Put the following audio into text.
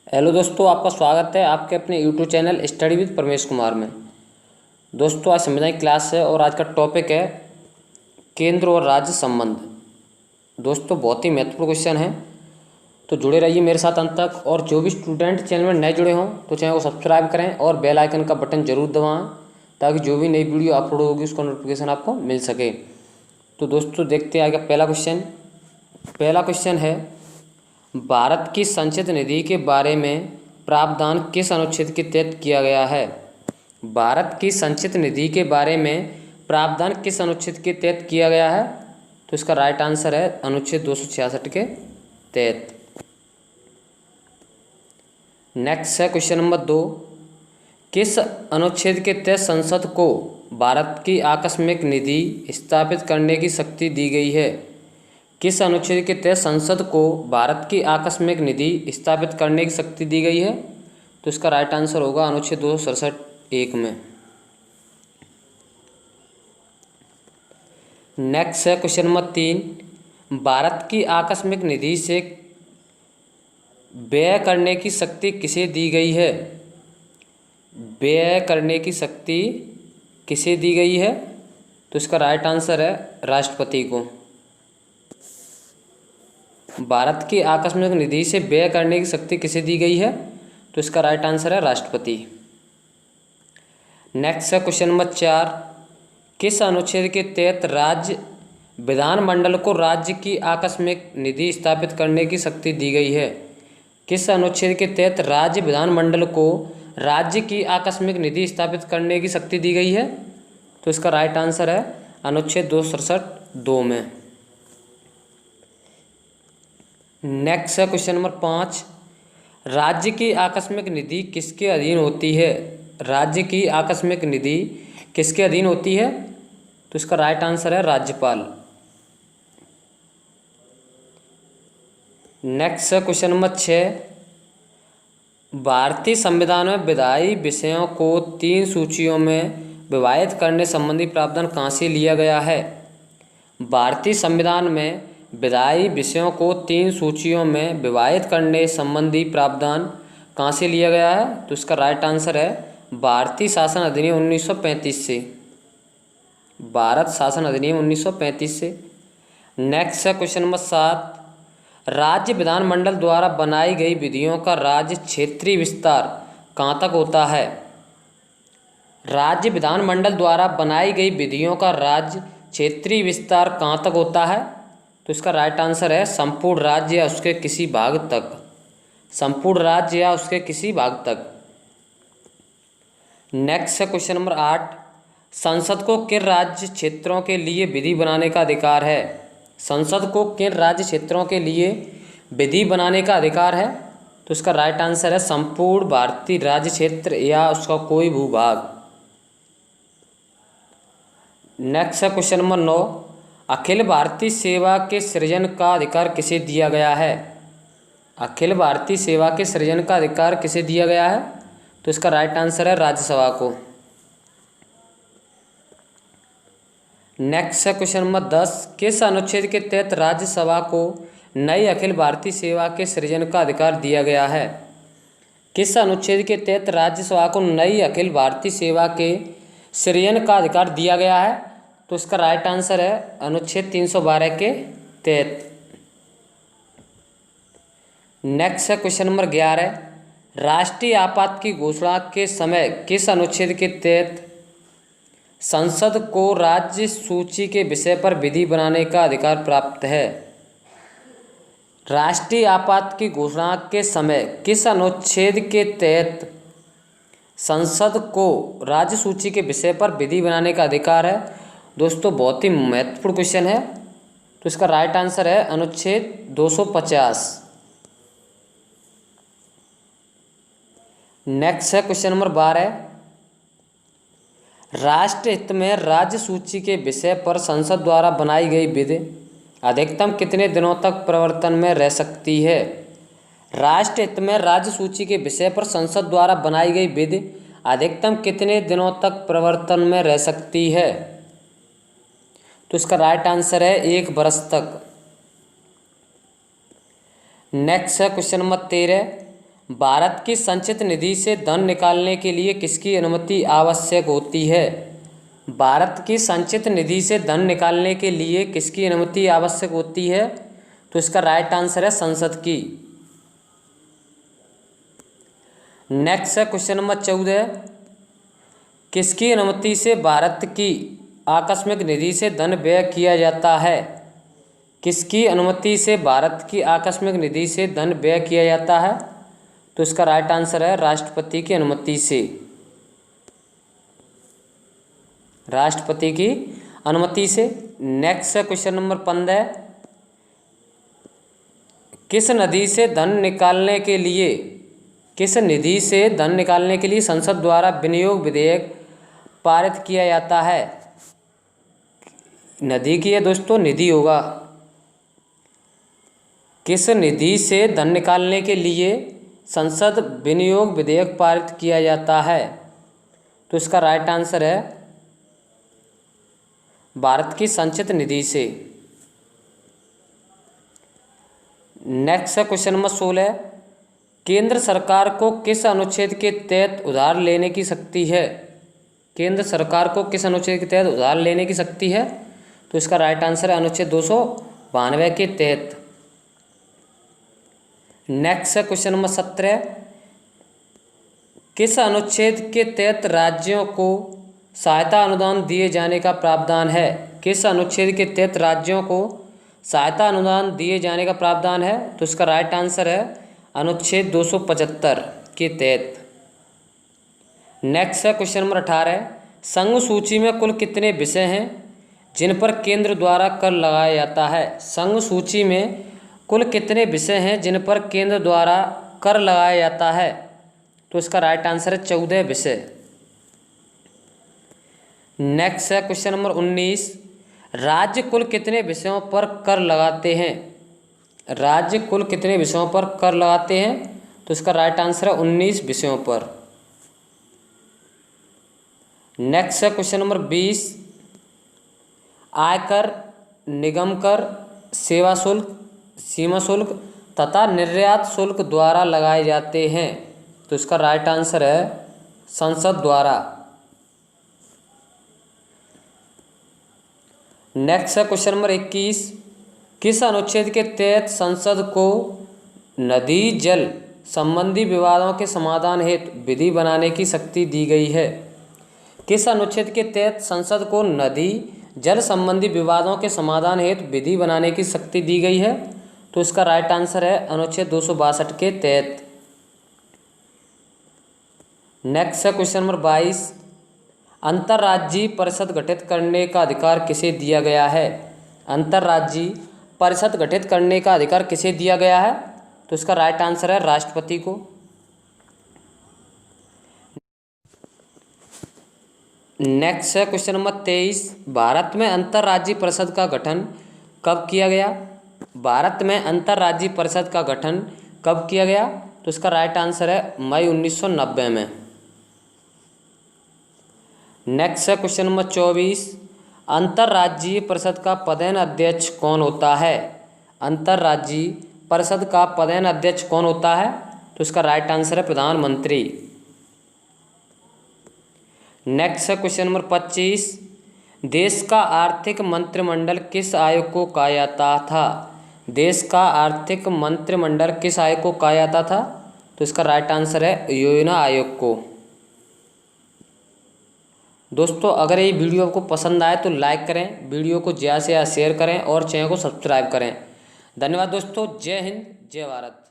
Hello दोस्तों, आपका स्वागत है आपके अपने YouTube channel study with Paramesh Kumar में। दोस्तों, आज संविधान क्लास है और आज का टॉपिक है केंद्र और राज्य संबंध। दोस्तों, बहुत ही महत्वपूर्ण क्वेश्चन है, तो जुड़े रहिए मेरे साथ अंत तक। और जो भी स्टूडेंट चैनल में नए जुड़े हों तो चैनल को सब्सक्राइब करें और बेल आइकन का बटन जरूर दबाएं ताकि जो भी नई वीडियो अपलोड होगी उसका नोटिफिकेशन आपको मिल सके। तो दोस्तों, देखते हैं आगे पहला क्वेश्चन है, भारत की संचित निधि के बारे में प्रावधान किस अनुच्छेद के तहत किया गया है? भारत की संचित निधि के बारे में प्रावधान किस अनुच्छेद के तहत किया गया है? तो इसका राइट आंसर है अनुच्छेद 266 के तहत। नेक्स्ट है क्वेश्चन नंबर 2, किस अनुच्छेद के तहत संसद को भारत की आकस्मिक निधि स्थापित करने की शक्ति दी गई है? किस अनुच्छेद के तहत संसद को भारत की आकस्मिक निधि स्थापित करने की शक्ति दी गई है? तो इसका राइट आंसर होगा अनुच्छेद 267(1) में। नेक्स्ट है क्वेश्चन नंबर 3, भारत की आकस्मिक निधि से व्यय करने की शक्ति किसे दी गई है? व्यय करने की शक्ति किसे दी गई है? तो इसका राइट आंसर है राष्ट्रपति को। भारत की आकस्मिक निधि से व्यय करने की शक्ति किसे दी गई है? तो इसका राइट आंसर है राष्ट्रपति। नेक्स्ट है क्वेश्चन नंबर 4, किस अनुच्छेद के तहत राज्य विधानमंडल को राज्य की आकस्मिक निधि स्थापित करने की शक्ति दी गई है? किस अनुच्छेद के तहत राज्य विधानमंडल को राज्य की आकस्मिक निधि स्थापित करने की शक्ति दी गई है? तो इसका राइट आंसर है अनुच्छेद 267(2) में। नेक्स्ट है क्वेश्चन नंबर 5, राज्य की आकस्मिक निधि किसके अधीन होती है? राज्य की आकस्मिक निधि किसके अधीन होती है? तो इसका राइट आंसर है राज्यपाल। नेक्स्ट है क्वेश्चन नंबर 6, भारतीय संविधान में विधायी विषयों को 3 सूचियों में विभाजित करने संबंधी प्रावधान कहाँ से लिया गया है? भारतीय संविधान में विधायी विषयों को 3 सूचियों में विभाजित करने संबंधी प्रावधान कहाँ से लिया गया है? तो इसका राइट आंसर है भारतीय शासन अधिनियम 1935 से। भारत शासन अधिनियम 1935 से। नेक्स्ट है क्वेश्चन नंबर 7, राज्य विधानमंडल द्वारा बनाई गई विधियों का राज्य क्षेत्रीय विस्तार कहाँ तक होता है? राज्य विधानमंडल द्वारा बनाई गई विधियों का राज्य क्षेत्रीय विस्तार कहाँ तक होता है? तो इसका राइट आंसर है संपूर्ण राज्य या उसके किसी भाग तक। संपूर्ण राज्य या उसके किसी भाग तक। नेक्स्ट है क्वेश्चन नंबर 8, संसद को किन राज्य क्षेत्रों के लिए विधि बनाने का अधिकार है? संसद को किन राज्य क्षेत्रों के लिए विधि बनाने का अधिकार है? तो इसका राइट आंसर है संपूर्ण भारतीय राज्य क्षेत्र या उसका कोई भूभाग। नेक्स्ट है क्वेश्चन नंबर 9, अखिल भारतीय सेवा के सृजन का अधिकार किसे दिया गया है? अखिल भारतीय सेवा के सृजन का अधिकार किसे दिया गया है? तो इसका राइट आंसर है राज्यसभा को। नेक्स्ट है क्वेश्चन नंबर 10, किस अनुच्छेद के तहत राज्यसभा को नई अखिल भारतीय सेवा के सृजन का अधिकार दिया गया है? किस अनुच्छेद के तहत राज्यसभा को नई अखिल भारतीय सेवा के सृजन का अधिकार दिया गया है? तो इसका राइट आंसर है अनुच्छेद 312 के तहत। नेक्स्ट है क्वेश्चन नंबर 11, राष्ट्रीय आपात की घोषणा के समय किस अनुच्छेद के तहत संसद को राज्य सूची के विषय पर विधि बनाने का अधिकार प्राप्त है? राष्ट्रीय आपात की घोषणा के समय किस अनुच्छेद के तहत संसद को राज्य सूची के विषय पर विधि बनाने का अधिकार है? दोस्तों, बहुत ही महत्वपूर्ण क्वेश्चन है, तो इसका राइट आंसर है अनुच्छेद 250। नेक्स्ट है क्वेश्चन नंबर 12, राष्ट्र हित में राज्य सूची के विषय पर संसद द्वारा बनाई गई विधि अधिकतम कितने दिनों तक प्रवर्तन में रह सकती है? राष्ट्र हित में राज्य सूची के विषय पर संसद द्वारा बनाई गई विधि अधिकतम कितने दिनों तक प्रवर्तन में रह सकती है? तो इसका राइट आंसर है 1 वर्ष तक। नेक्स्ट है क्वेश्चन नंबर 13, भारत की संचित निधि से धन निकालने के लिए किसकी अनुमति आवश्यक होती है? भारत की संचित निधि से धन निकालने के लिए किसकी अनुमति आवश्यक होती है? तो इसका राइट आंसर है संसद की। नेक्स्ट है क्वेश्चन नंबर 14, किसकी अनुमति से भारत की आकस्मिक निधि से धन व्यय किया जाता है? किसकी अनुमति से भारत की आकस्मिक निधि से धन व्यय किया जाता है? तो इसका राइट आंसर है राष्ट्रपति की अनुमति से। राष्ट्रपति की अनुमति से। नेक्स्ट है क्वेश्चन नंबर 15, किस नदी से धन निकालने के लिए संसद द्वारा विनियोग विधेयक पारित किया जाता है? नदी की है दोस्तों, निधि होगा। किस निधि से धन निकालने के लिए संसद विनियोग विधेयक पारित किया जाता है? तो इसका राइट आंसर है भारत की संचित निधि से। नेक्स्ट है क्वेश्चन नंबर 16, केंद्र सरकार को किस अनुच्छेद के तहत उधार लेने की शक्ति है? केंद्र सरकार को किस अनुच्छेद के तहत उधार लेने की शक्ति है? तो इसका राइट आंसर है अनुच्छेद 292 के तहत। नेक्स्ट है क्वेश्चन नंबर 17, किस अनुच्छेद के तहत राज्यों को सहायता अनुदान दिए जाने का प्रावधान है? किस अनुच्छेद के तहत राज्यों को सहायता अनुदान दिए जाने का प्रावधान है? तो इसका राइट आंसर है अनुच्छेद 275 के तहत। नेक्स्ट है क्वेश्चन नंबर 18, संघ सूची में कुल कितने विषय हैं जिन पर केंद्र द्वारा कर लगाया जाता है? संघ सूची में कुल कितने विषय हैं जिन पर केंद्र द्वारा कर लगाया जाता है? तो इसका राइट आंसर है 14 विषय। नेक्स्ट है क्वेश्चन नंबर 19, राज्य कुल कितने विषयों पर कर लगाते हैं? राज्य कुल कितने विषयों पर कर लगाते हैं? तो इसका राइट आंसर है 19 विषयों पर। नेक्स्ट है क्वेश्चन नंबर 20, आयकर, निगम कर, सेवा शुल्क, सीमा शुल्क तथा निर्यात शुल्क द्वारा लगाए जाते हैं? तो इसका राइट आंसर है संसद द्वारा। नेक्स्ट है क्वेश्चन नंबर 21, किस अनुच्छेद के तहत संसद को नदी जल संबंधी विवादों के समाधान हेतु विधि बनाने की शक्ति दी गई है? किस अनुच्छेद के तहत संसद को नदी जल संबंधी विवादों के समाधान हेतु विधि बनाने की शक्ति दी गई है? तो इसका राइट आंसर है अनुच्छेद 262 के तहत। नेक्स्ट है क्वेश्चन नंबर 22, अंतर्राज्यीय परिषद गठित करने का अधिकार किसे दिया गया है? अंतर्राज्यीय परिषद गठित करने का अधिकार किसे दिया गया है? तो इसका राइट आंसर है राष्ट्रपति को। नेक्स्ट है क्वेश्चन नंबर 23, भारत में अंतर्राज्यीय परिषद का गठन कब किया गया? भारत में अंतर्राज्यीय परिषद का गठन कब किया गया? तो इसका राइट आंसर है मई 1990 में। नेक्स्ट है क्वेश्चन नंबर 24, अंतर्राज्यीय परिषद का पदेन अध्यक्ष कौन होता है? अंतर्राज्यीय परिषद का पदेन अध्यक्ष कौन होता है? तो इसका राइट आंसर है प्रधानमंत्री। नेक्स्ट है क्वेश्चन नंबर 25, देश का आर्थिक मंत्रिमंडल किस आयोग को कहा जाता था? देश का आर्थिक मंत्रिमंडल किस आयोग को कहा जाता था? तो इसका राइट आंसर है योजना आयोग को। दोस्तों अगर ये वीडियो आपको पसंद आए तो लाइक करें, वीडियो को ज़्यादा से ज़्यादा शेयर करें और चैनल को सब्सक्राइब करें। धन्यवाद दोस्तों। जय हिंद, जय भारत।